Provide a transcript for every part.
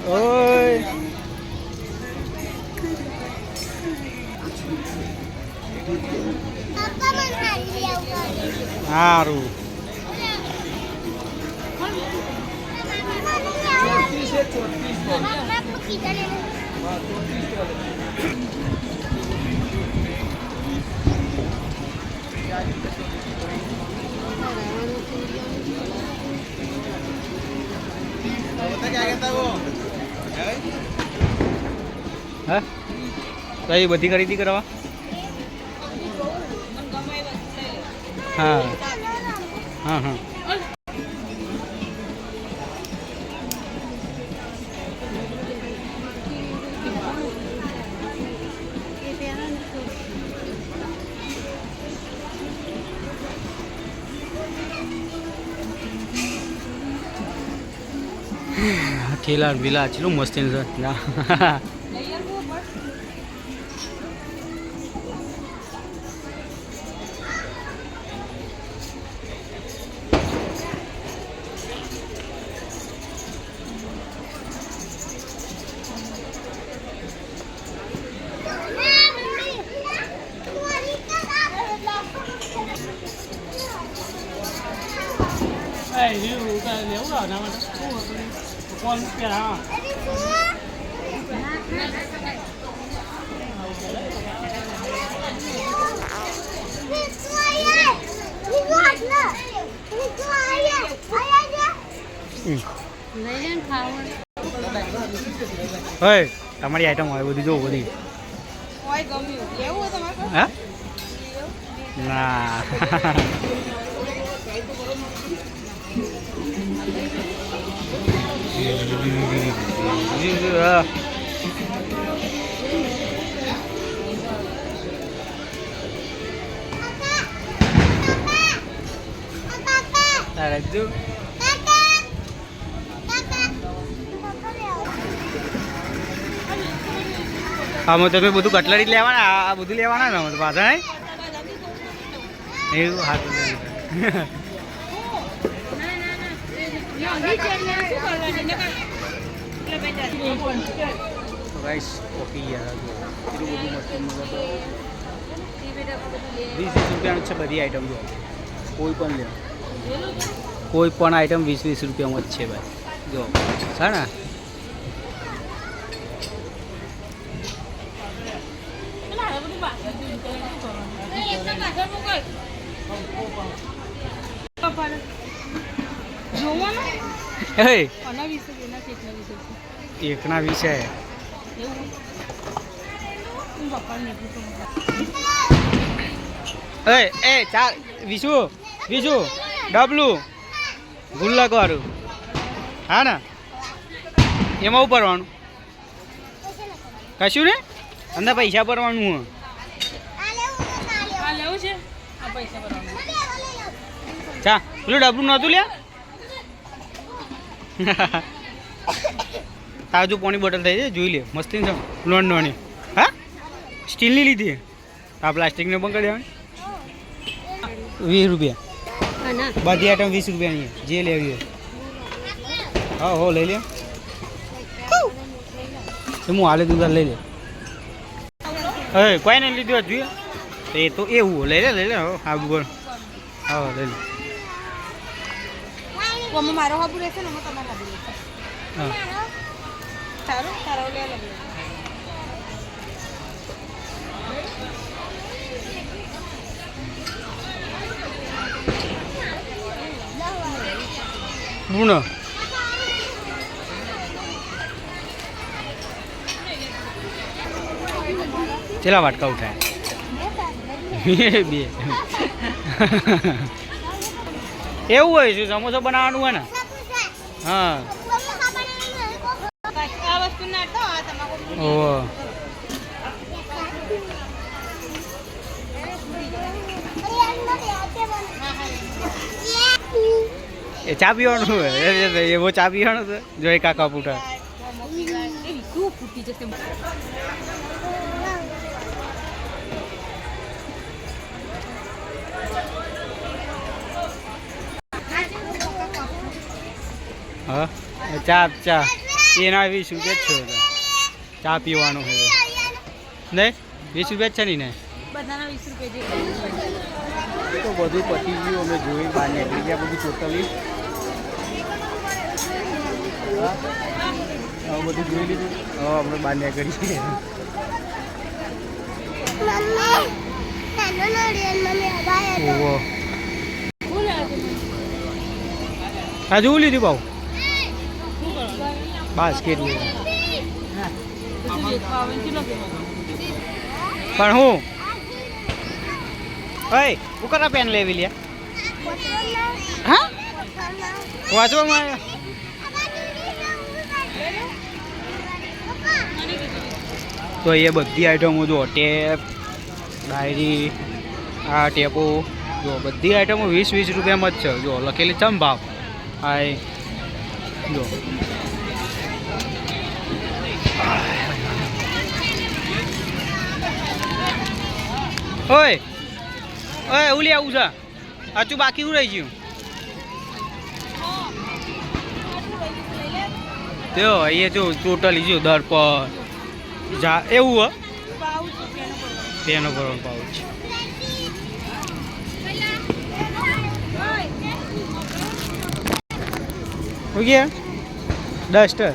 ઓય સારું હા કઈ બધી ખરીદી કરવા હા હા હા ठेला विला चलो मस्त है ना con kia hả? Ơi, તમારી આઈટમ હોય બધી જો બધી હોય ગમ્યું લેવું હોય તમારે હા ના Raju આમાં તમે બધું કટલરી લેવાના આ બધું લેવાના ને તો પાછા નહીં એવું હાથ ગાઈસ ઓકે યાર એટલું બધું મસ્ત ₹20 છે બધી આઈટમ જો કોઈ પણ લે કોઈ પણ આઈટમ 20 રૂપિયામાં જ છે ભાઈ જો છે ને એકના 20 છે એ ચાર વિશુ ડબલું ગુલ્લક વાળું હા ને એમાં ઉપર ભરવાનું કશું ને અંદર પૈસા ભરવાનું હું ચા પેલું ડબલું નહોતું લ્યા તાજુ પાણી બોટલ થઈ જાય જોઈ લે મસ્તી છે લોન્ડોની હા સ્ટીલની લીધી આ પ્લાસ્ટિકને પણ કરી દેવાની ₹20 બધી આઈટમ ₹20 જે લેવી હોય હા હો લઈ લે હું હાલે તું લઈ લે હવે કોઈ નહીં લીધું જોઈએ એ તો એવું લઈ લે હા બોલ હા લઈ લે મારો હાબુ રહેશે ને તમારા હાબુ રહેશે હા સારું તારો લે લે બુનો ચલા વાટકા ઉઠાય બે એવું હોય શું સમોસા બનાવવાનું હોય ને હા ઓહ એ ચા પીવાનું એવો ચા પીવાનું તો જો એ કાકા પૂઠા હા ચા ચા એના 20 રૂપિયા જ છે ચા પીવાનું છે નહીં 20 રૂપિયા જ છે નહીં ને બધાના 20 રૂપિયા તો બધું પતી ગયું અમે જોઈ બહાર નીકળી ગયા બધું ટોટલી બધું જોઈ લીધું હવે આપણે બહાર નીકળીએ હા જોવું લીધું ભાવ બાસ્કેટ પણ હું ઓય હું કરા પેન લેવી લ્યા હા વાંચવામાં તો એ બધી આઈટમો જો ટેપ ડાયરી આ ટેપો જો બધી આઈટમો 20 રૂપિયામાં જ છે જો લખેલી ચમ ભાવ હા જો ઓય ઓય ઉલી આવું છે આચું બાકી હું રહી ગયું તો અહીંયા જો ટોટલી જો દર પર જા એવું પેનો ભરવાનું પાઉચ हो गया डस्टर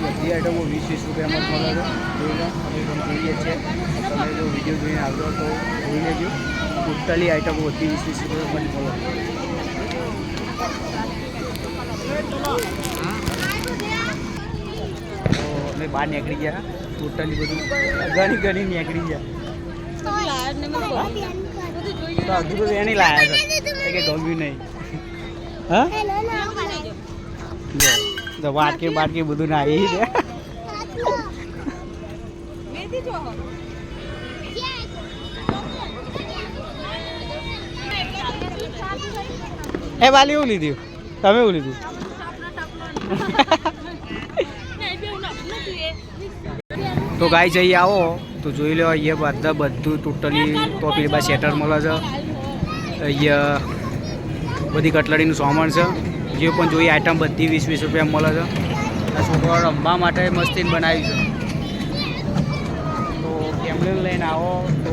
બધી આઈટમો 20 રૂપિયામાં મળે છે અમે જોઈએ છીએ તમે જો વિડીયો જોઈને આવજો તો જોઈ લેજો ટોટલી આઈટમો બધી 20 રૂપિયામાં મળે તો અમે બહાર નીકળી ગયા ટોટલી બધું ઘણી નીકળી ગયા તો હજુ તો એની લાયા છે કે ગમ્યું નહીં હા તો વાટકી બધું નાખી છે એ વાલી એવું લીધું તમે એવું લીધું તો ગાય જઈએ આવો તો જોઈ લો અહીંયા બધું ટોટલી ટોપી બા સેટર મળે છે અહીંયા બધી કટલરીનું સામાન છે જે પણ જોઈએ આઈટમ બધી 20 રૂપિયા મળે છે આ છોકરાઓ રમવા માટે મસ્તી બનાવી છે તો ફેમિલી લઈને આવો તો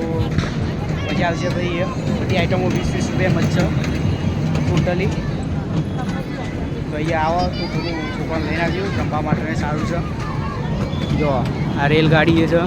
મજા આવશે ભાઈ બધી આઈટમો 20 રૂપિયામાં જ છે ટોટલી તો અહીંયા આવો તો થોડું છોકરાને લઈને આવજો રમવા માટે સારું છે જો આ રેલગાડી છે